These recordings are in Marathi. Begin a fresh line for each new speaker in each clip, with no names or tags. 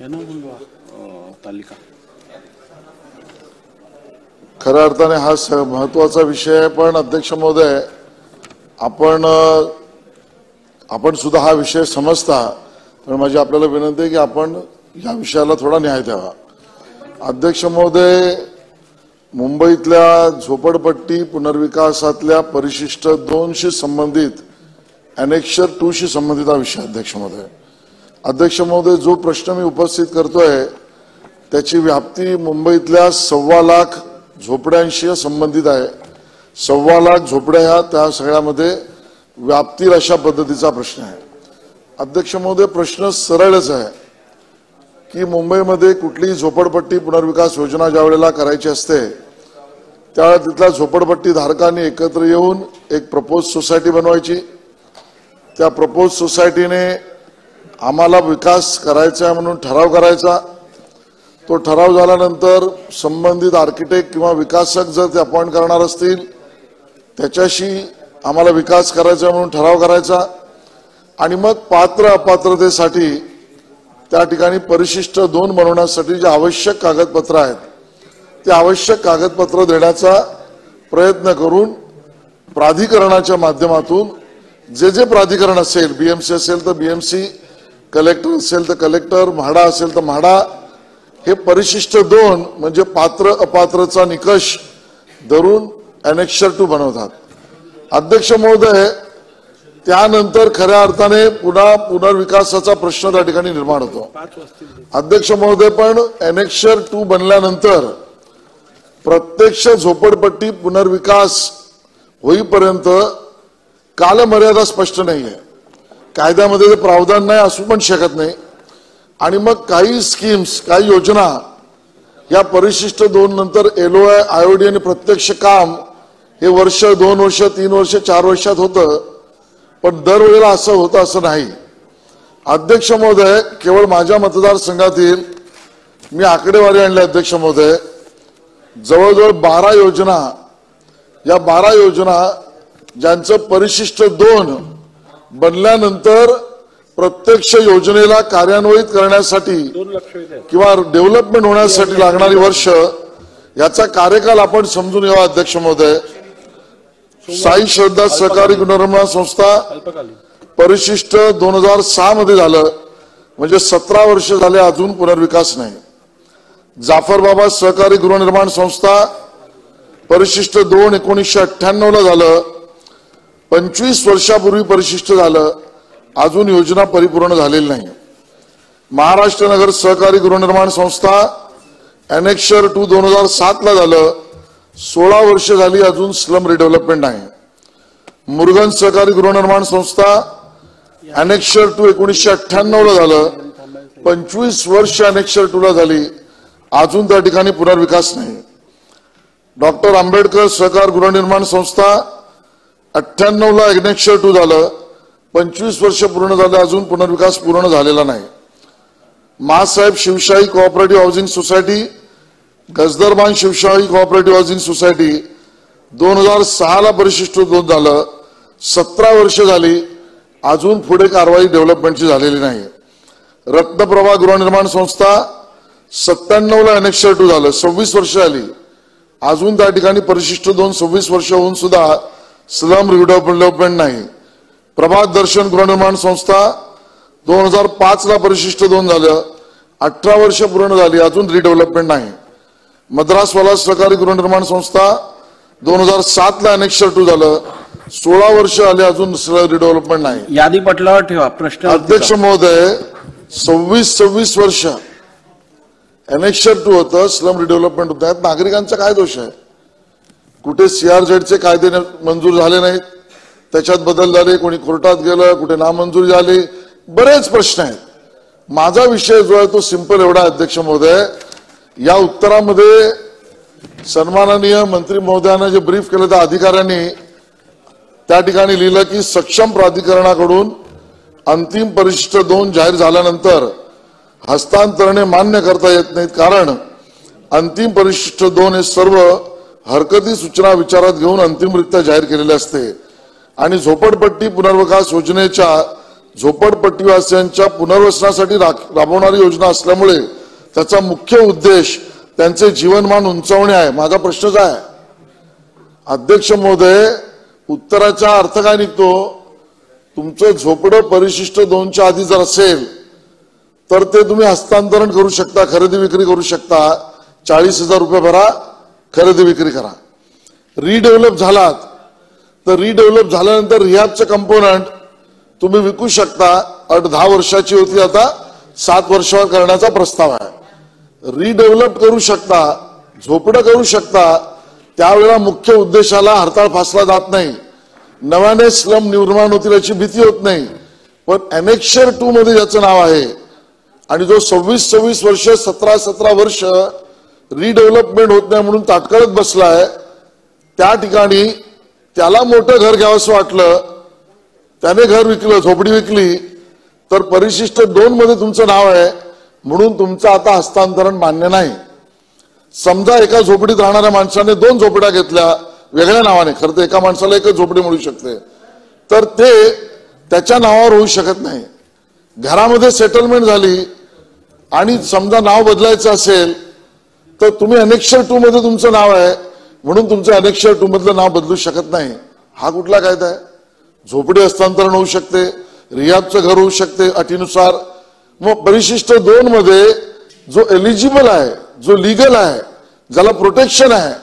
तालिका
खऱ्या अर्थाने हा महत्वाचा विषय आहे। पण अध्यक्ष महोदय, आपण सुद्धा हा विषय समजता, पण माझी आपल्याला विनंती आहे की आपण या विषयाला थोडा न्याय द्यावा। अध्यक्ष महोदय, मुंबईतल्या झोपडपट्टी पुनर्विकासातल्या परिशिष्ट 2 शी संबंधित एनेक्शर 2 शी संबंधित हा विषय अध्यक्ष महोदय। अध्यक्ष महोदय, जो प्रश्न मी उपस्थित करतोय त्याची व्याप्ती मुंबईतल्या 1.25 लाख झोपड्यांशी संबंधित आहे। 1.25 लाख झोपड्या ह्या त्या सगळ्यामध्ये व्याप्तील अशा पद्धतीचा प्रश्न आहे। अध्यक्ष महोदय, प्रश्न सरळच आहे की मुंबईमध्ये कुठलीही झोपडपट्टी पुनर्विकास योजना ज्या वेळेला करायची असते त्यावेळेला तिथल्या झोपडपट्टी धारकांनी एकत्र येऊन एक प्रपोज सोसायटी बनवायची। त्या प्रपोज सोसायटीने आम्हाला विकास करायचा आहे म्हणून ठराव करायचा। तो ठराव झाल्यानंतर संबंधित आर्किटेक्ट किंवा विकासक जर ते अपॉइंट करणार असतील त्याच्याशी आम्हाला विकास करायचा म्हणून ठराव करायचा आणि मग पात्र अपात्रतेसाठी त्या ठिकाणी परिशिष्ट 2 बनवण्यासाठी जे आवश्यक कागदपत्र आहेत ते आवश्यक कागदपत्र देण्याचा प्रयत्न करून प्राधिकरणाच्या माध्यमातून जे प्राधिकरण असेल, बीएमसी असेल तर बीएमसी, कलेक्टर असेल तर कलेक्टर, म्हाडा असेल तर म्हाडा, हे परिशिष्ट 2 म्हणजे पात्र अपात्रचा निकष धरून एनेक्शर 2 बनवतात। अध्यक्ष महोदय, त्यानंतर खऱ्या अर्थाने पुन्हा पुनर्विकासाचा प्रश्न त्या ठिकाणी निर्माण होतो। अध्यक्ष महोदय, पण एनेक्शर 2 बनल्यानंतर प्रत्यक्ष झोपडपट्टी पुनर्विकास होईपर्यंत कालमर्यादा स्पष्ट नाहीये। कायद्यामध्ये ते प्रावधान नाही, असू पण शकत नाही। आणि मग काही स्कीम्स, काही योजना या परिशिष्ट 2 नंतर LOI, IOD आणि प्रत्यक्ष काम हे वर्ष, 2 वर्ष, 3 वर्ष, 4 वर्षात होतं, पण दरवेळेला असं होतं असं नाही। अध्यक्ष महोदय, केवळ माझ्या मतदारसंघातील मी आकडेवारी आणली अध्यक्ष महोदय, जवळजवळ 12 योजना, या 12 योजना ज्यांचं परिशिष्ट 2 बनल्यानंतर प्रत्यक्ष योजनेला कार्यान्वित करण्यासाठी किंवा डेव्हलपमेंट होण्यासाठी लागणारी वर्ष, याचा कार्यकाल आपण समजून घ्यावा। अध्यक्ष महोदय, साई श्रद्धा सहकारी गृहनिर्माण संस्था परिशिष्ट 2006 मध्ये झालं, म्हणजे 17 वर्ष झाले अजून पुनर्विकास नाही। जाफर बाबा सहकारी गृहनिर्माण संस्था परिशिष्ट 2 1998 ला झालं, 25 वर्षापूर्वी परिशिष्ट झालं, अजून योजना परिपूर्ण झालेली नाही। महाराष्ट्र नगर सहकारी गृहनिर्माण संस्था एनेक्शर 2 2007 ला झालं, 16 वर्ष झाली, अजून स्लम रिडेव्हलपमेंट आहे। मुरुगन सहकारी गृहनिर्माण संस्था एनेक्शर 2 1998 ला झालं, 25 वर्ष एनेक्शर 2 ला झाली, अजून त्या ठिकाणी पुनर्विकास नाही। डॉक्टर आंबेडकर सहकार गृहनिर्माण संस्था 98 ला एनेक्शर 2 झालं, 25 वर्ष पूर्ण झाले, अजून पुनर्विकास पूर्ण झालेला नाही। Masaheb Shivshahi cooperative housing society, Gajdarban Shivshahi cooperative housing society 2006 ला परिशिष्ट 2 झालं, 17 वर्ष झाली, अजून पुढे कारवाई डेव्हलपमेंटची झालेली नाही। रत्नप्रभा गृहनिर्माण संस्था 97 ला एनेक्शर 2 झालं, 26 वर्ष झाली, अजून त्या ठिकाणी परिशिष्ट 2 26 वर्ष होऊन सुद्धा स्लम रिडेव्हलपमेंट नाही। प्रभात दर्शन गृहनिर्माण संस्था 2005 ला परिशिष्ट 2 झालं, 18 वर्ष पूर्ण झाली, अजून रिडेव्हलपमेंट नाही। मद्रासवाला सहकारी गृहनिर्माण संस्था 2007 ला एनेक्शर 2 झालं, 16 वर्ष आले, अजून रिडेव्हलपमेंट नाही।
यादी पटलावर ठेवा प्रश्न।
अध्यक्ष महोदय, 26 वर्ष एनेक्शर 2 होतं, स्लम रिडेव्हलपमेंट होतं, यात नागरिकांचा काय दोष आहे? कुठे CRZ चे कायदे मंजूर झाले नाहीत, त्याच्यात बदल झाले, कोणी कोर्टात गेलं, कुठे नामंजूर झाली, बरेच प्रश्न आहेत। माझा विषय जो आहे तो सिंपल एवढा अध्यक्ष महोदय, या उत्तरामध्ये सन्माननीय मंत्री महोदयांना जे ब्रीफ केलं त्या अधिकाऱ्यांनी त्या ठिकाणी लिहिलं की सक्षम प्राधिकरणाकडून अंतिम परिशिष्ट 2 जाहीर झाल्यानंतर हस्तांतरणे मान्य करता येत नाहीत, कारण अंतिम परिशिष्ट 2 हे सर्व हरकती सूचना विचारात घेऊन अंतिमरित्या जाहीर केलेले असते आणि झोपडपट्टी पुनर्विकास योजनेच्या झोपडपट्टीवासियांच्या पुनर्वसनासाठी राबवणारी योजना असल्यामुळे त्याचा मुख्य उद्देश त्यांचे जीवनमान उंचावणे आहे. माझा प्रश्नच आहे अध्यक्ष महोदय, उत्तराचा अर्थ काय निघतो? तुमचं झोपडं परिशिष्ट 2च्या आधी जर असेल तर ते तुम्ही हस्तांतरण करू शकता, खरेदी विक्री करू शकता. 40,000 रुपये भरा, खरेदी विक्री करा. रिडेव्हलप झालात तर रिडेव्हलप झाल्यानंतर रिहॅबचं कंपोनंट तुम्ही विकू शकता. अट 10 वर्षाची होती, आता 7 वर्षावर करण्याचा प्रस्ताव आहे. रिडेव्हलप करू शकता, झोपडं करू शकता. त्यावेळेला मुख्य उद्देशाला हरताळ फासला जात नाही, नव्याने स्लम निर्माण होतील याची भीती होत नाही. पण एनेक्शर 2 मध्ये ज्याचं नाव आहे आणि जो 26 वर्ष 17 वर्ष रिडेव्हलपमेंट होत नाही म्हणून ताटकळत बसलाय, त्या ठिकाणी त्याला मोठं घर घ्यावंसं वाटलं, त्याने घर विकलं, झोपडी विकली, तर परिशिष्ट 2 मध्ये तुमचं नाव आहे म्हणून तुमचं आता हस्तांतरण मान्य नाही. समजा एका झोपडीत राहणाऱ्या माणसाने 2 झोपड्या घेतल्या वेगळ्या नावाने, खरं तर एका माणसाला एकच झोपडी मिळू शकते, तर ते त्याच्या नावावर होऊ शकत नाही. घरामध्ये सेटलमेंट झाली आणि समजा नाव बदलायचं असेल तर तुम्ही अनेक्षर 2 मध्ये तुमचं नाव आहे म्हणून तुमचं अनेक्षर 2 मधलं नाव बदलू शकत नाही. हा कुठला कायदा आहे? झोपडी हस्तांतरण होऊ शकते, रिहॅबचं घर होऊ शकते अटीनुसार. मग परिशिष्ट 2 मध्ये जो एलिजिबल आहे, जो लिगल आहे, ज्याला प्रोटेक्शन आहे,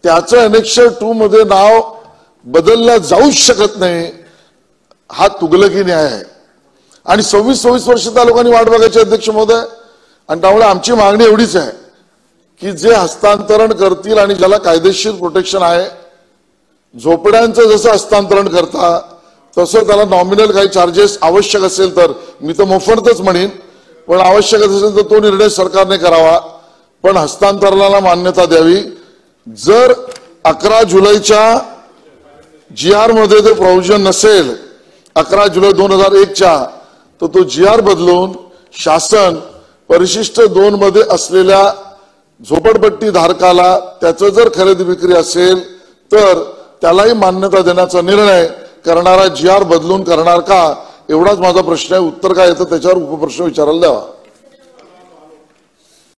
त्याचं अनेक्षर 2 मध्ये नाव बदललं जाऊच शकत नाही. हा तुगलकी न्याय आहे. आणि 26 वर्ष त्या लोकांनी वाट बघायची अध्यक्ष महोदय. आणि त्यामुळे आमची मागणी एवढीच आहे की जे हस्तांतरण करतील आणि ज्याला कायदेशीर प्रोटेक्शन आहे, झोपड्यांचं जसं हस्तांतरण करता तसं त्याला नॉमिनल काही चार्जेस आवश्यक असेल तर, मी तर मोफतच म्हणेन, पण आवश्यक असेल तर तो निर्णय सरकारने करावा. पण हस्तांतरणाला मान्यता द्यावी. जर 11 जुलैच्या GR मध्ये ते प्रोव्हिजन नसेल 11 जुलै 2001च्या, तर तो GR बदलून शासन परिशिष्ट 2 मध्ये असलेल्या झोपडपट्टी धारकाला त्याचं जर खरेदी विक्री असेल तर त्यालाही मान्यता देण्याचा निर्णय करणारा GR बदलून करणार का? एवढाच माझा प्रश्न आहे. उत्तर काय येतं त्याच्यावर उपप्रश्न विचारायला द्यावा.